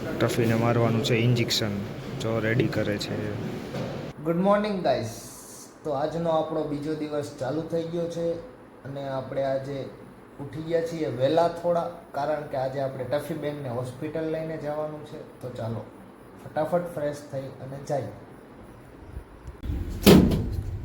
ટફીને મારવાનું છે ઇન્જેક્શન, જો રેડી કરે છે. Good morning guys. તો આજનો આપણો બીજો દિવસ ચાલુ થઈ ગયો છે અને આપણે આજે ઉઠી ગયા છીએ વહેલા થોડા, કારણ કે આજે આપણે ટફી બેનને હોસ્પિટલ લઈને જવાનું છે. તો ચાલો ફટાફટ ફ્રેશ થઈ અને જઈએ.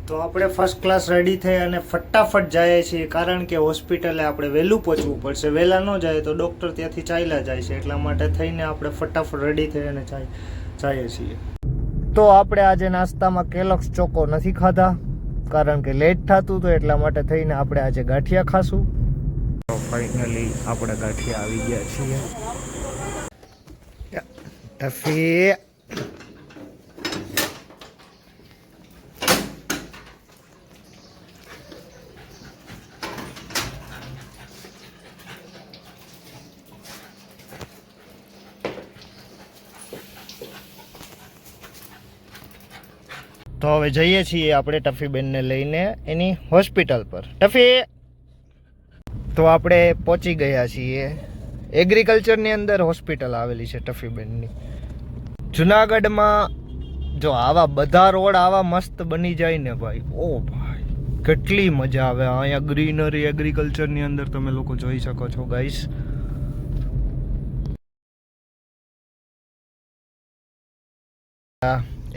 તો આપણે ફર્સ્ટ ક્લાસ રેડી થઈ અને ફટાફટ જઈએ છીએ, કારણ કે હોસ્પિટલે આપણે વહેલું પહોંચવું પડશે. વહેલા ન જાય તો ડૉક્ટર ત્યાંથી ચાલ્યા જાય છે, એટલા માટે થઈને આપણે ફટાફટ રેડી થઈ અને જઈએ છીએ. તો આપણે આજે નાસ્તામાં કેલોક્સ ચોકો નથી ખાધા, કારણ કે લેટ થતું હતું, એટલા માટે થઈને આપણે આજે ગાંઠિયા ખાશું. તો ફાઇનલી આપણે ગાંઠિયા આવી ગયા છીએ. ટફી તો હવે જઈએ છીએ આપણે ટફી બેનને લઈને એની હોસ્પિટલ પર. ટફી, તો આપણે પહોંચી ગયા છીએ. એગ્રીકલ્ચરની અંદર હોસ્પિટલ આવેલી છે ટફી બેનની. જુનાગઢમાં જો આવા બધા રોડ આવા મસ્ત બની જાય ને ભાઈ, ઓ ભાઈ કેટલી મજા આવે. અહીંયા ગ્રીનરી એગ્રીકલ્ચરની અંદર તમે લોકો જોઈ શકો છો ગાઈસ.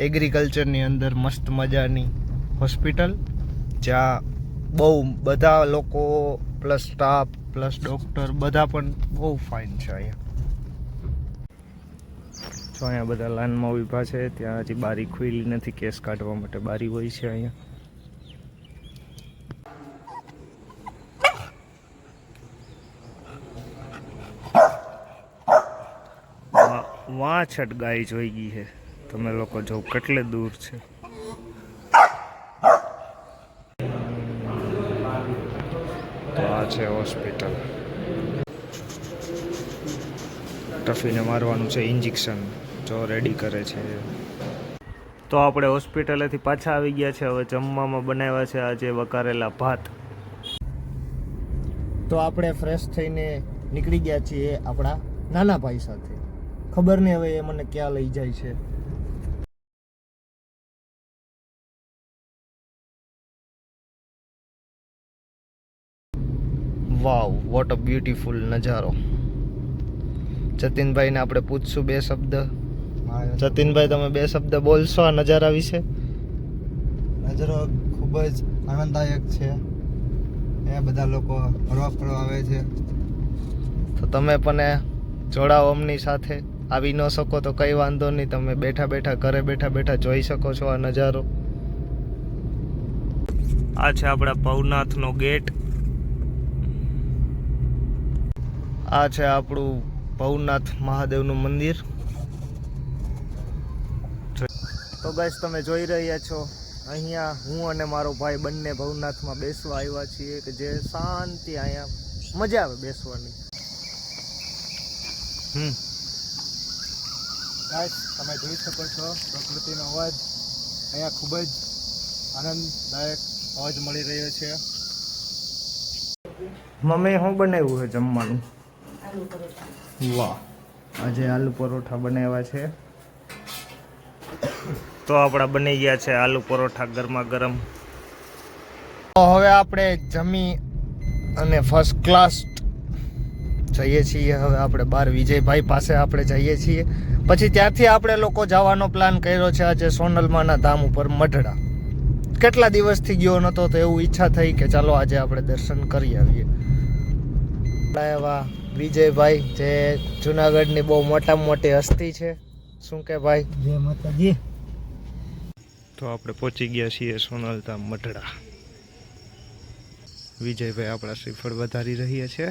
એગ્રીકલ્ચરની અંદર મસ્ત મજાની હોસ્પિટલ, જ્યાં બહુ બધા લોકો પ્લસ સ્ટાફ પ્લસ ડૉક્ટર બધા પણ બહુ ફાઇન છે. અહીંયા જો અહીંયા બધા લાઈનમાં ઊભા છે. ત્યાં હજી બારી ખુલી નથી, કેસ કાઢવા માટે બારી હોય છે અહીંયા. વાછટ ગાય જોઈ ગઈ છે, તમે લોકો જો કેટલે દૂર છે. તો આ છે હોસ્પિટલ. ટફીને મારવાનું છે ઇન્જેક્શન, જો રેડી કરે છે. તો આપણે હોસ્પિટલેથી પાછા આવી ગયા છે. હવે જમવામાં બનાવ્યા છે આજે વઘારેલા ભાત. તો આપણે ફ્રેશ થઈને નીકળી ગયા છીએ આપણા નાના ભાઈ સાથે. ખબર નહીં હવે એ મને ક્યાં લઈ જાય છે. વાવ, વોટ અ બ્યુટીફુલ નજારો. જતીનભાઈને આપણે પૂછશું બે શબ્દ. જતીનભાઈ, તમે બે શબ્દ બોલશો આ નજારા વિશે? નજારો ખૂબ જ આનંદદાયક છે. એ બધા લોકો ફરવા આવે છે. તો તમે પણ જોડાઓ અમની સાથે. આવી ન શકો તો કંઈ વાંધો નહીં, તમે બેઠા બેઠા ઘરે બેઠા જોઈ શકો છો આ નજારો. આ છે આપણા ભવનાથનો ગેટ. આ છે આપણું ભવનાથ મહાદેવનું મંદિર. તો ગાઈસ, તમે જોઈ રહ્યા છો અહીંયા હું અને મારો ભાઈ બંને ભવનાથમાં બેસવા આવ્યા છીએ, કે જે શાંતિ, અહીંયા મજા આવે બેસવાની. ગાઈસ, તમે જોઈ શકો છો પ્રકૃતિનો અવાજ. અહીંયા ખૂબ જ આનંદદાયક અવાજ મળી રહ્યો છે. મમ્મી શું બનાવ્યું છે જમવાનું? વાહ, આજે આલુ પરોઠા બનાવ્યા છે. તો આપણા બની ગયા છે આલુ પરોઠા ગરમા ગરમ. હવે આપણે જમી અને ફર્સ્ટ ક્લાસ જઈએ છીએ. હવે આપણે બાર વિજયભાઈ પાસે આપણે જઈએ છીએ. પછી ત્યાંથી આપણે લોકો જવાનો પ્લાન કર્યો છે આજે સોનલમાના ધામ ઉપર મઢડા. કેટલા દિવસથી ગયો નહોતો, તો એવું ઈચ્છા થઈ કે ચાલો આજે આપણે દર્શન કરી આવીએ. એવા વિજયભાઈ, જે જુનાગઢની બહુ મોટામાં મોટી હસ્તી છે. શું કે ભાઈ? જય માતાજી. તો આપણે પહોંચી ગયા છીએ સોનલધામ મઢડા. વિજયભાઈ આપણા શ્રીફળ વધારી રહ્યા છે.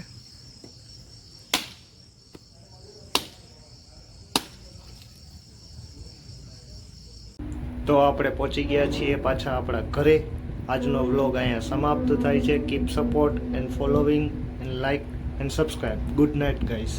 તો આપણે પહોંચી ગયા છીએ પાછા આપણા ઘરે. આજનો વ્લોગ અહીંયા સમાપ્ત થાય છે. Keep support and following and like and subscribe. Good night guys.